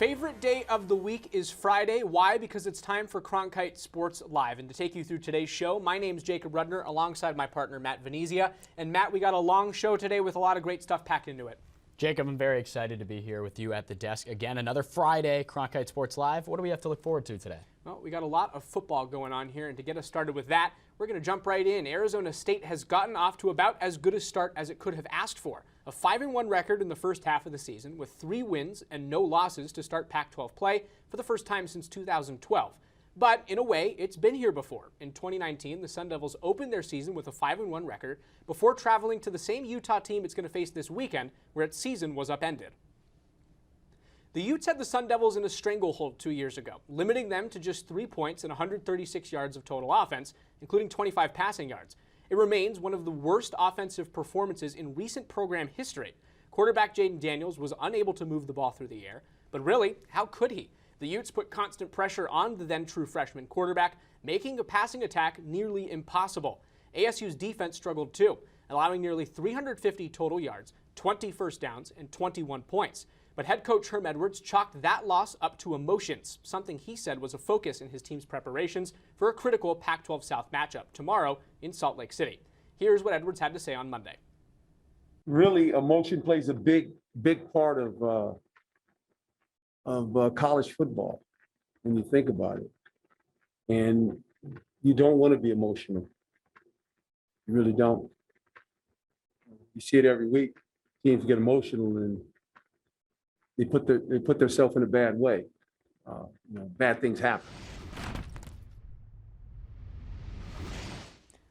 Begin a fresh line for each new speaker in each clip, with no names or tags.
favorite day of the week is Friday. Why? Because it's time for Cronkite Sports Live. And to take you through today's show, my name's Jacob Rudner alongside my partner Matt Venezia. And Matt, we got a long show today with a lot of great stuff packed into it.
Jacob, I'm very excited to be here with you at the desk again. Another Friday, Cronkite Sports Live. What do we have to look forward to today?
Well, we got a lot of football going on here, and to get us started with that, we're going to jump right in. Arizona State has gotten off to about as good a start as it could have asked for. A 5-1 record in the first half of the season with 3 wins and no losses to start Pac-12 play for the first time since 2012. But in a way, it's been here before. In 2019, the Sun Devils opened their season with a 5-1 record before traveling to the same Utah team it's going to face this weekend, where its season was upended. The Utes had the Sun Devils in a stranglehold 2 years ago, limiting them to just 3 points and 136 yards of total offense, including 25 passing yards. It remains one of the worst offensive performances in recent program history. Quarterback Jaden Daniels was unable to move the ball through the air, but really, how could he? The Utes put constant pressure on the then true freshman quarterback, making a passing attack nearly impossible. ASU's defense struggled too, allowing nearly 350 total yards, 20 first downs, and 21 points. But head coach Herm Edwards chalked that loss up to emotions, something he said was a focus in his team's preparations for a critical Pac-12 South matchup tomorrow in Salt Lake City. Here's what Edwards had to say on Monday.
Really, emotion plays a big part of college football when you think about it. And you don't want to be emotional. You really don't. You see it every week. Teams get emotional and they put themselves in a bad way. Bad things happen.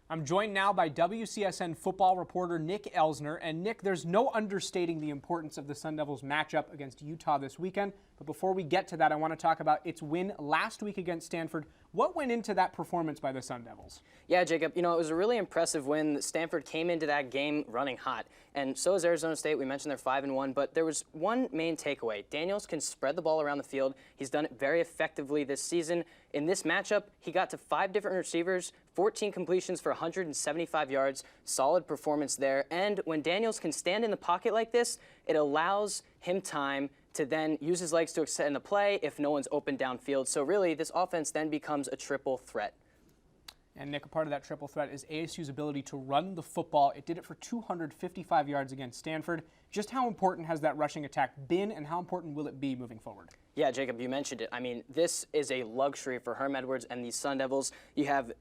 I'm joined now by WCSN football reporter Nick Elsner. And Nick, there's no understating the importance of the Sun Devils matchup against Utah this weekend. But before we get to that, I want to talk about its win last week against Stanford. What went into that performance by the Sun Devils?
Yeah, Jacob, it was a really impressive win. Stanford came into that game running hot, and so is Arizona State. We mentioned they're 5-1, but there was one main takeaway. Daniels can spread the ball around the field. He's done it very effectively this season. In this matchup, he got to 5 different receivers, 14 completions for 175 yards, solid performance there. And when Daniels can stand in the pocket like this, it allows him time to then use his legs to extend the play if no one's open downfield. So really, this offense then becomes a triple threat.
And Nick, a part of that triple threat is ASU's ability to run the football. It did it for 255 yards against Stanford. Just how important has that rushing attack been, and how important will it be moving forward?
Yeah, Jacob, you mentioned it. I mean, this is a luxury for Herm Edwards and these Sun Devils. You have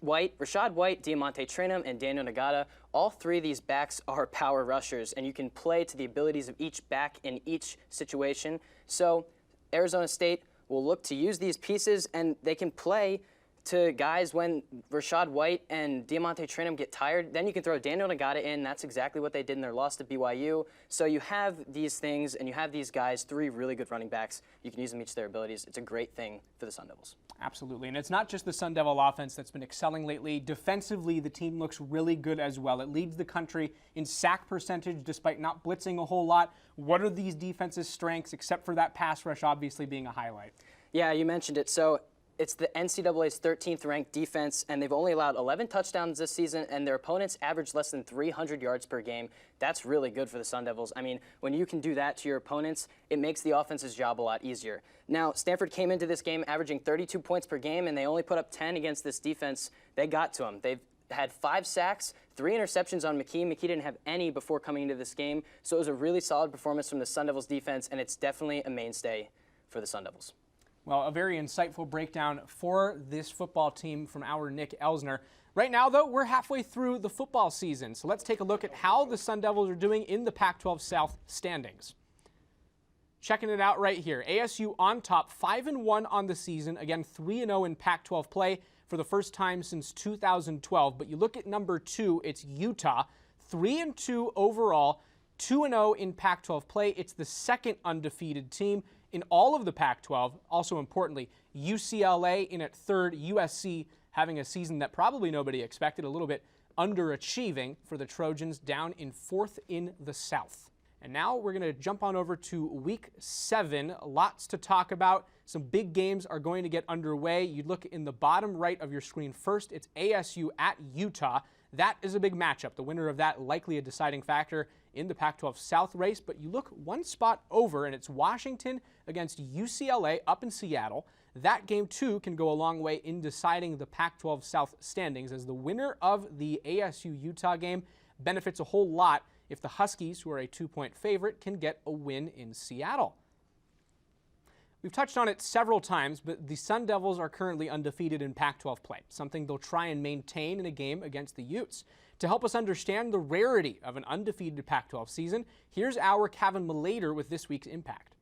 Rashad White, Diamante Trinum, and Daniel Nagata. All 3 of these backs are power rushers, and you can play to the abilities of each back in each situation. So Arizona State will look to use these pieces, and they can play to guys when Rashad White and Diamante Trinum get tired. Then you can throw Daniel Nagata in. That's exactly what they did in their loss to BYU. So you have these things, and you have these guys, 3 really good running backs. You can use them each to their abilities. It's a great thing for the Sun Devils.
Absolutely, and it's not just the Sun Devil offense that's been excelling lately. Defensively, the team looks really good as well. It leads the country in sack percentage despite not blitzing a whole lot. What are these defenses' strengths, except for that pass rush obviously being a highlight? Yeah,
you mentioned it. So it's the NCAA's 13th ranked defense, and they've only allowed 11 touchdowns this season, and their opponents average less than 300 yards per game. That's really good for the Sun Devils. I mean, when you can do that to your opponents, it makes the offense's job a lot easier. Now, Stanford came into this game averaging 32 points per game, and they only put up 10 against this defense. They got to them. They've had 5 sacks, 3 interceptions on McKee. McKee didn't have any before coming into this game, so it was a really solid performance from the Sun Devils defense, and it's definitely a mainstay for the Sun Devils.
Well, a very insightful breakdown for this football team from our Nick Elsner. Right now, though, we're halfway through the football season, so let's take a look at how the Sun Devils are doing in the Pac-12 South standings. Checking it out right here. ASU on top, 5-1 on the season. Again, 3-0 in Pac-12 play for the first time since 2012. But you look at number 2, it's Utah, 3-2 overall, 2-0 in Pac-12 play. It's the second undefeated team in all of the Pac-12. Also importantly, UCLA in at 3rd, USC having a season that probably nobody expected, a little bit underachieving for the Trojans, down in 4th in the South. And now we're going to jump on over to Week 7. Lots to talk about. Some big games are going to get underway. You look in the bottom right of your screen first. It's ASU at Utah. That is a big matchup. The winner of that likely a deciding factor in the Pac-12 South race, but you look one spot over, and it's Washington against UCLA up in Seattle. That game, too, can go a long way in deciding the Pac-12 South standings, as the winner of the ASU-Utah game benefits a whole lot if the Huskies, who are a 2-point favorite, can get a win in Seattle. We've touched on it several times, but the Sun Devils are currently undefeated in Pac-12 play, something they'll try and maintain in a game against the Utes. To help us understand the rarity of an undefeated Pac-12 season, here's our Kevin Malater with this week's Impact.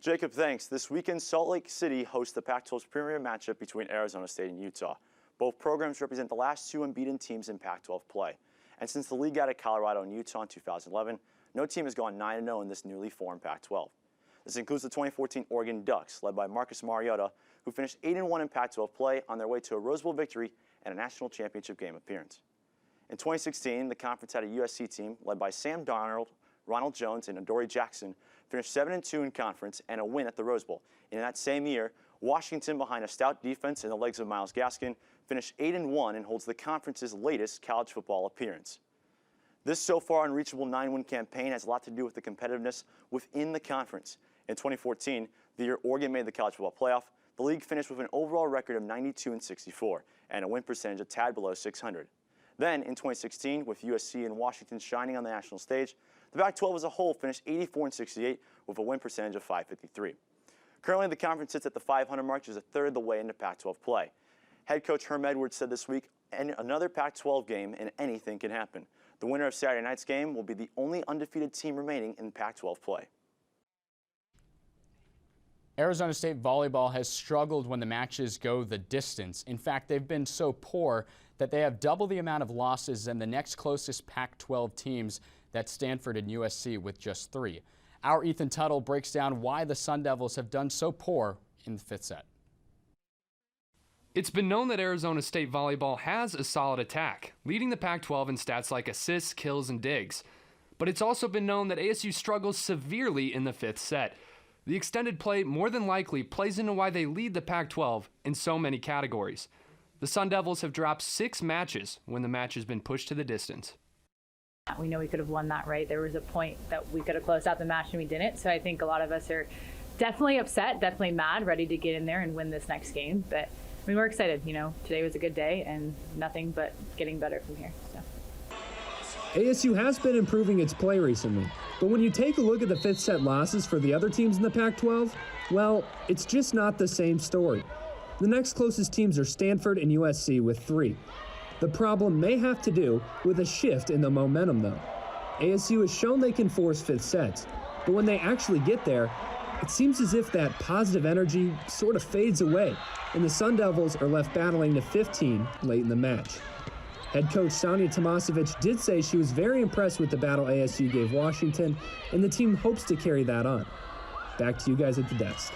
Jacob, thanks. This weekend, Salt Lake City hosts the Pac-12's premier matchup between Arizona State and Utah. Both programs represent the last two unbeaten teams in Pac-12 play. And since the league added Colorado and Utah in 2011, no team has gone 9-0 in this newly formed Pac-12. This includes the 2014 Oregon Ducks, led by Marcus Mariota, who finished 8-1 in Pac-12 play on their way to a Rose Bowl victory and a national championship game appearance. In 2016, the conference had a USC team led by Sam Darnold, Ronald Jones, and Adoree Jackson, finished 7-2 in conference and a win at the Rose Bowl. In that same year, Washington, behind a stout defense and the legs of Myles Gaskin, finished 8-1 and holds the conference's latest college football appearance. This so far unreachable 9-win campaign has a lot to do with the competitiveness within the conference. In 2014, the year Oregon made the college football playoff, the league finished with an overall record of 92-64 and a win percentage a tad below 600. Then, in 2016, with USC and Washington shining on the national stage, the Pac-12 as a whole finished 84-68 with a win percentage of 553. Currently, the conference sits at the 500 mark, which is a third of the way into Pac-12 play. Head coach Herm Edwards said this week, another Pac-12 game and anything can happen. The winner of Saturday night's game will be the only undefeated team remaining in Pac-12 play.
Arizona State volleyball has struggled when the matches go the distance. In fact, they've been so poor that they have double the amount of losses than the next closest Pac-12 teams, that's Stanford and USC, with just 3. Our Ethan Tuttle breaks down why the Sun Devils have done so poor in the fifth set.
It's been known that Arizona State volleyball has a solid attack, leading the Pac-12 in stats like assists, kills, and digs. But it's also been known that ASU struggles severely in the fifth set. The extended play more than likely plays into why they lead the Pac-12 in so many categories. The Sun Devils have dropped 6 matches when the match has been pushed to the distance.
We know we could have won that, right? There was a point that we could have closed out the match and we didn't. So I think a lot of us are definitely upset, definitely mad, ready to get in there and win this next game. But I mean, we're excited. You know, today was a good day and nothing but getting better from here. So.
ASU has been improving its play recently, but when you take a look at the fifth set losses for the other teams in the Pac-12, well, it's just not the same story. The next closest teams are Stanford and USC with 3. The problem may have to do with a shift in the momentum, though. ASU has shown they can force fifth sets, but when they actually get there, it seems as if that positive energy sort of fades away, and the Sun Devils are left battling to 15 late in the match. Head coach Sonia Tomasevich did say she was very impressed with the battle ASU gave Washington, and the team hopes to carry that on. Back to you guys at the desk.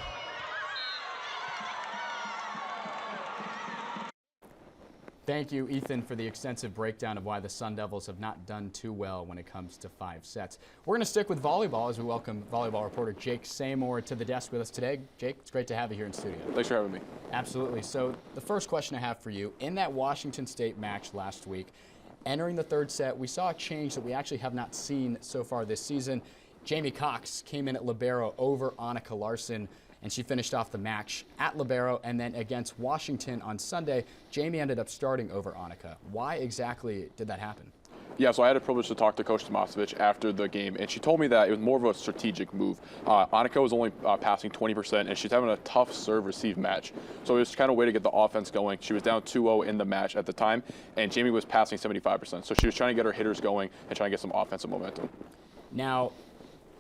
Thank you, Ethan, for the extensive breakdown of why the Sun Devils have not done too well when it comes to 5 sets. We're going to stick with volleyball as we welcome volleyball reporter Jake Seymour to the desk with us today. Jake, it's great to have you here in studio.
Thanks for having me.
Absolutely. So the first question I have for you, in that Washington State match last week, entering the third set, we saw a change that we actually have not seen so far this season. Jamie Cox came in at libero over Annika Larson, and she finished off the match at libero, and then against Washington on Sunday, Jamie ended up starting over Annika. Why exactly did that happen?
Yeah, so I had a privilege to talk to Coach Tomasevich after the game, and she told me that it was more of a strategic move. Annika was only passing 20%, and she's having a tough serve-receive match. So it was kind of a way to get the offense going. She was down 2-0 in the match at the time, and Jamie was passing 75%. So she was trying to get her hitters going and trying to get some offensive momentum.
Now,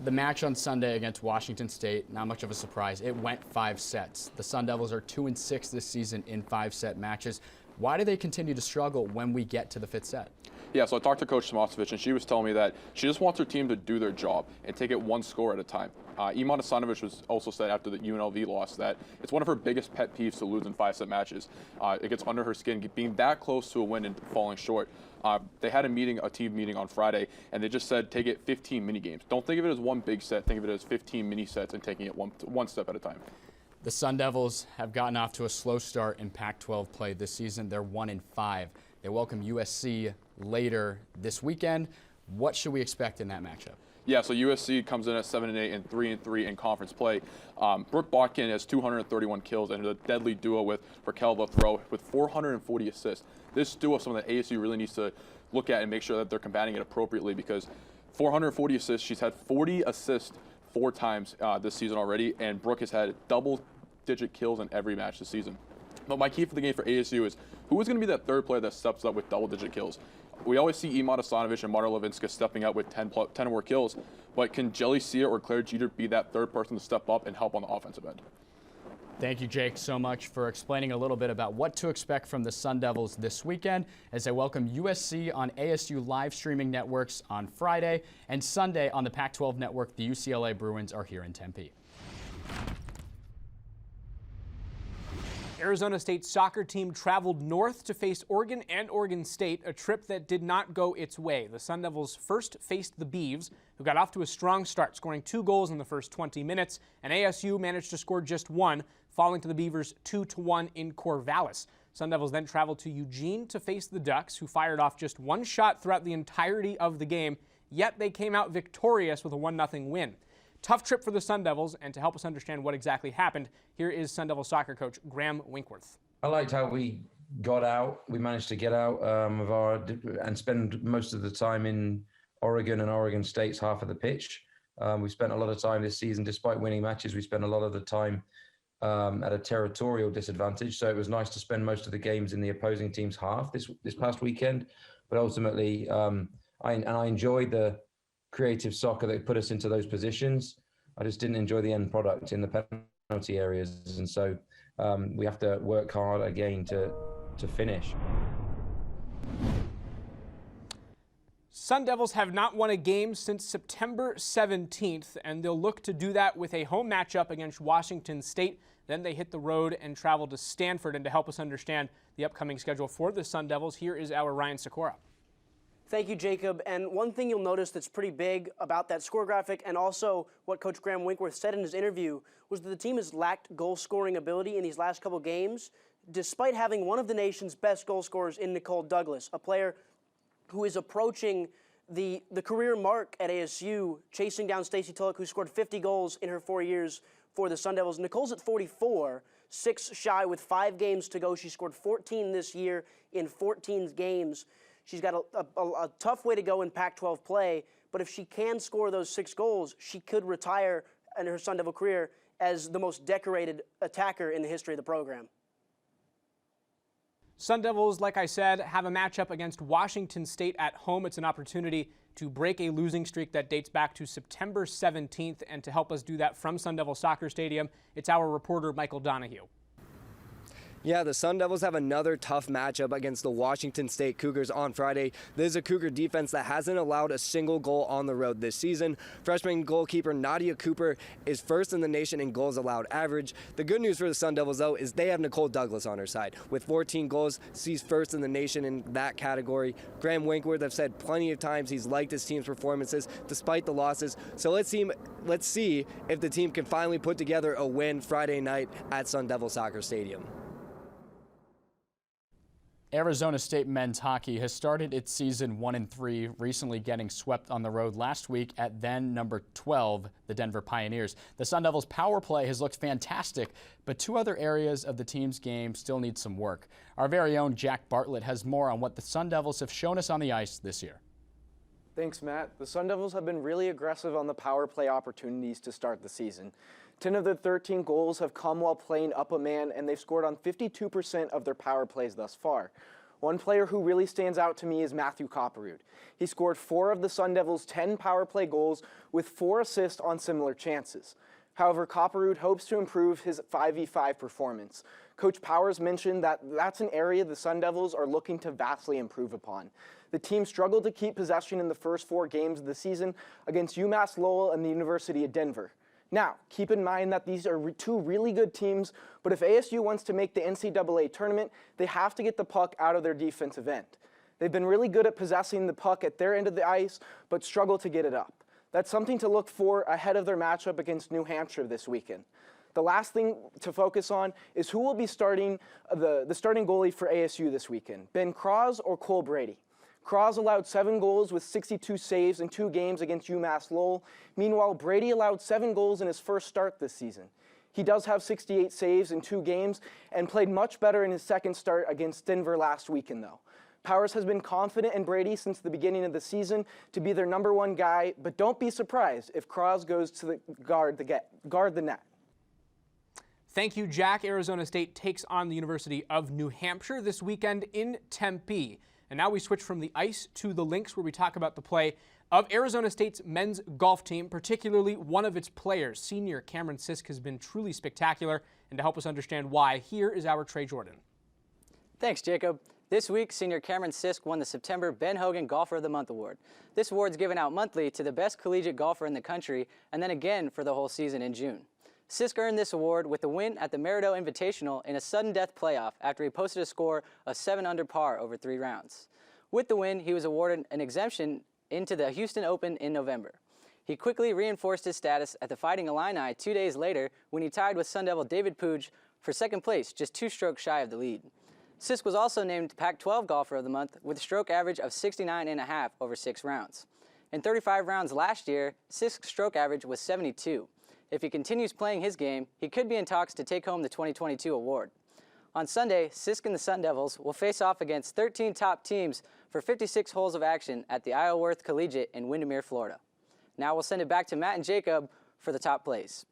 the match on Sunday against Washington State, not much of a surprise. It went 5 sets. The Sun Devils are 2-6 this season in 5-set matches. Why do they continue to struggle when we get to the 5th set?
Yeah, so I talked to Coach Tomasevich, and she was telling me that she just wants her team to do their job and take it one score at a time. Iman Asanovic was also said after the UNLV loss that it's one of her biggest pet peeves to lose in 5-set matches. It gets under her skin, being that close to a win and falling short. They had a team meeting on Friday, and they just said take it 15 mini games. Don't think of it as one big set. Think of it as 15 mini sets and taking it one step at a time.
The Sun Devils have gotten off to a slow start in Pac-12 play this season. They're 1-5. They welcome USC later this weekend. What should we expect in that matchup?
Yeah, so USC comes in at 7-8 and 3-3 in conference play. Brooke Botkin has 231 kills and is a deadly duo with Raquel Lethrow with 440 assists. This duo is something that ASU really needs to look at and make sure that they're combating it appropriately, because 440 assists, she's had 40 assists 4 times this season already, and Brooke has had double-digit kills in every match this season. But my key for the game for ASU is who is going to be that third player that steps up with double-digit kills? We always see Iman Asanovic and Marta Levinska stepping up with 10 or more kills, but can Jelly Sia or Claire Jeter be that third person to step up and help on the offensive end?
Thank you, Jake, so much for explaining a little bit about what to expect from the Sun Devils this weekend as they welcome USC on ASU live streaming networks on Friday, and Sunday on the Pac-12 network. The UCLA Bruins are here in Tempe.
Arizona State soccer team traveled north to face Oregon and Oregon State, a trip that did not go its way. The Sun Devils first faced the Beavs, who got off to a strong start, scoring 2 goals in the first 20 minutes, and ASU managed to score just 1, falling to the Beavers 2-1 in Corvallis. Sun Devils then traveled to Eugene to face the Ducks, who fired off just 1 shot throughout the entirety of the game, yet they came out victorious with a 1-0 win. Tough trip for the Sun Devils, and to help us understand what exactly happened, here is Sun Devils soccer coach Graham Winkworth.
I liked how we got out. We managed to get out and spend most of the time in Oregon and Oregon State's half of the pitch. We spent a lot of time this season, despite winning matches, we spent a lot of the time at a territorial disadvantage. So it was nice to spend most of the games in the opposing team's half this past weekend. But ultimately, I enjoyed the creative soccer that put us into those positions. I just didn't enjoy the end product in the penalty areas, and so we have to work hard again to finish.
Sun Devils have not won a game since September 17th, and they'll look to do that with a home matchup against Washington State. Then they hit the road and travel to Stanford. And to help us understand the upcoming schedule for the Sun Devils, here is our Ryan Sikora.
Thank you, Jacob. And one thing you'll notice that's pretty big about that score graphic, and also what Coach Graham Winkworth said in his interview, was that the team has lacked goal-scoring ability in these last couple games, despite having one of the nation's best goal scorers in Nicole Douglas, a player who is approaching the career mark at ASU, chasing down Stacey Tulloch, who scored 50 goals in her 4 years for the Sun Devils. Nicole's at 44, 6 shy with 5 games to go. She scored 14 this year in 14 games. She's got a tough way to go in Pac-12 play, but if she can score those 6 goals, she could retire in her Sun Devil career as the most decorated attacker in the history of the program.
Sun Devils, like I said, have a matchup against Washington State at home. It's an opportunity to break a losing streak that dates back to September 17th, and to help us do that from Sun Devil Soccer Stadium, it's our reporter Michael Donahue.
Yeah, the Sun Devils have another tough matchup against the Washington State Cougars on Friday. This is a Cougar defense that hasn't allowed a single goal on the road this season. Freshman goalkeeper Nadia Cooper is first in the nation in goals allowed average. The good news for the Sun Devils, though, is they have Nicole Douglas on her side. With 14 goals, she's first in the nation in that category. Graham Winkworth have said plenty of times he's liked his team's performances despite the losses. So let's see if the team can finally put together a win Friday night at Sun Devil Soccer Stadium.
Arizona State men's hockey has started its season 1-3, recently getting swept on the road last week at then number 12, the Denver Pioneers. The Sun Devils' power play has looked fantastic, but 2 other areas of the team's game still need some work. Our very own Jack Bartlett has more on what the Sun Devils have shown us on the ice this year.
Thanks, Matt. The Sun Devils have been really aggressive on the power play opportunities to start the season. 10 of their 13 goals have come while playing up a man, and they've scored on 52% of their power plays thus far. One player who really stands out to me is Matthew Copperoot. He scored 4 of the Sun Devils' 10 power play goals with 4 assists on similar chances. However, Copperoot hopes to improve his 5v5 performance. Coach Powers mentioned that that's an area the Sun Devils are looking to vastly improve upon. The team struggled to keep possession in the first 4 games of the season against UMass Lowell and the University of Denver. Now, keep in mind that these are 2 really good teams, but if ASU wants to make the NCAA tournament, they have to get the puck out of their defensive end. They've been really good at possessing the puck at their end of the ice, but struggle to get it up. That's something to look for ahead of their matchup against New Hampshire this weekend. The last thing to focus on is who will be starting the starting goalie for ASU this weekend, Ben Cross or Cole Brady. Cross allowed 7 goals with 62 saves in 2 games against UMass Lowell. Meanwhile, Brady allowed 7 goals in his first start this season. He does have 68 saves in 2 games and played much better in his second start against Denver last weekend, though. Powers has been confident in Brady since the beginning of the season to be their #1 guy, but don't be surprised if Cross goes to the guard the net.
Thank you, Jack. Arizona State takes on the University of New Hampshire this weekend in Tempe. And now we switch from the ice to the links, where we talk about the play of Arizona State's men's golf team, particularly one of its players. Senior Cameron Sisk has been truly spectacular, and to help us understand why, here is our Trey Jordan.
Thanks, Jacob. This week, senior Cameron Sisk won the September Ben Hogan Golfer of the Month award. This award's given out monthly to the best collegiate golfer in the country, and then again for the whole season in June. Sisk earned this award with a win at the Merrideau Invitational in a sudden death playoff after he posted a score of 7 under par over 3 rounds. With the win, he was awarded an exemption into the Houston Open in November. He quickly reinforced his status at the Fighting Illini 2 days later when he tied with Sun Devil David Puig for second place, just 2 strokes shy of the lead. Sisk was also named Pac-12 Golfer of the Month with a stroke average of 69.5 over 6 rounds. In 35 rounds last year, Sisk's stroke average was 72. If he continues playing his game, he could be in talks to take home the 2022 award. On Sunday, Sisk and the Sun Devils will face off against 13 top teams for 56 holes of action at the Isleworth Collegiate in Windermere, Florida. Now we'll send it back to Matt and Jacob for the top plays.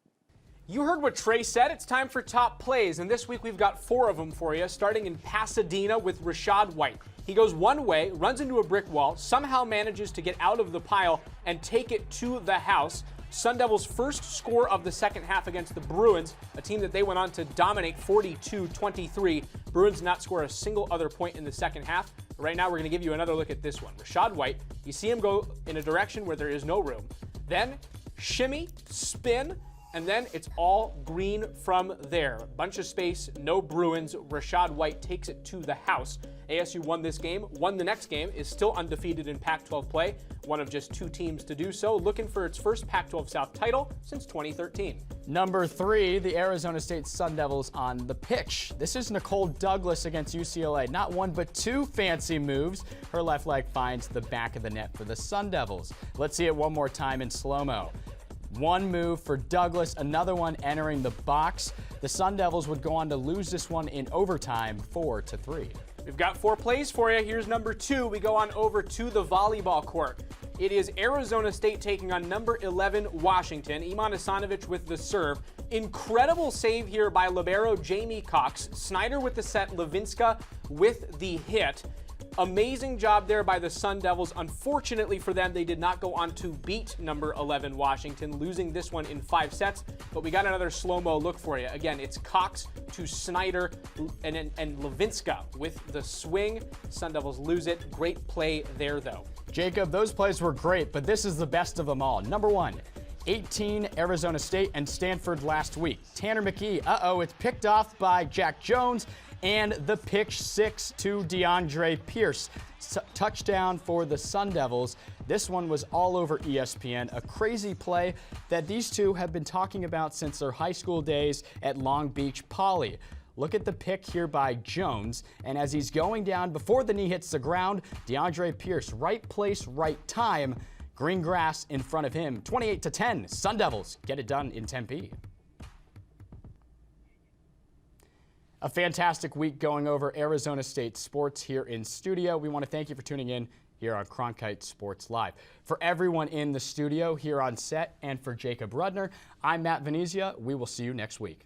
You heard what Trey said. It's time for top plays, and this week we've got 4 of them for you, starting in Pasadena with Rashad White. He goes one way, runs into a brick wall, somehow manages to get out of the pile and take it to the house. Sun Devils' first score of the second half against the Bruins, a team that they went on to dominate 42-23. Bruins not score a single other point in the second half. Right now, we're going to give you another look at this one. Rashad White, you see him go in a direction where there is no room. Then shimmy, spin, and then it's all green from there. Bunch of space, no Bruins. Rashad White takes it to the house. ASU won this game, won the next game, is still undefeated in Pac-12 play, one of just 2 teams to do so, looking for its first Pac-12 South title since 2013.
Number 3, the Arizona State Sun Devils on the pitch. This is Nicole Douglas against UCLA. Not 1, but 2 fancy moves. Her left leg finds the back of the net for the Sun Devils. Let's see it one more time in slow-mo. 1 move for Douglas, another one entering the box. The Sun Devils would go on to lose this one in overtime, 4-3.
We've got 4 plays for you. Here's number 2. We go on over to the volleyball court. It is Arizona State taking on number 11 Washington. Iman Asanovic with the serve. Incredible save here by libero Jamie Cox. Snyder with the set, Levinska with the hit. Amazing job there by the Sun Devils. Unfortunately for them, they did not go on to beat number 11 Washington, losing this one in 5 sets. But we got another slow-mo look for you. Again, it's Cox to Snyder and Levinska with the swing. Sun Devils lose it. Great play there, though.
Jacob, those plays were great, but this is the best of them all. Number 1, 18 Arizona State and Stanford last week. Tanner McKee, it's picked off by Jack Jones. And the pick 6 to DeAndre Pierce. Touchdown for the Sun Devils. This one was all over ESPN. A crazy play that these two have been talking about since their high school days at Long Beach Poly. Look at the pick here by Jones. And as he's going down before the knee hits the ground, DeAndre Pierce, right place, right time. Green grass in front of him. 28-10. Sun Devils get it done in Tempe. A fantastic week going over Arizona State sports here in studio. We want to thank you for tuning in here on Cronkite Sports Live. For everyone in the studio here on set and for Jacob Rudner, I'm Matt Venezia. We will see you next week.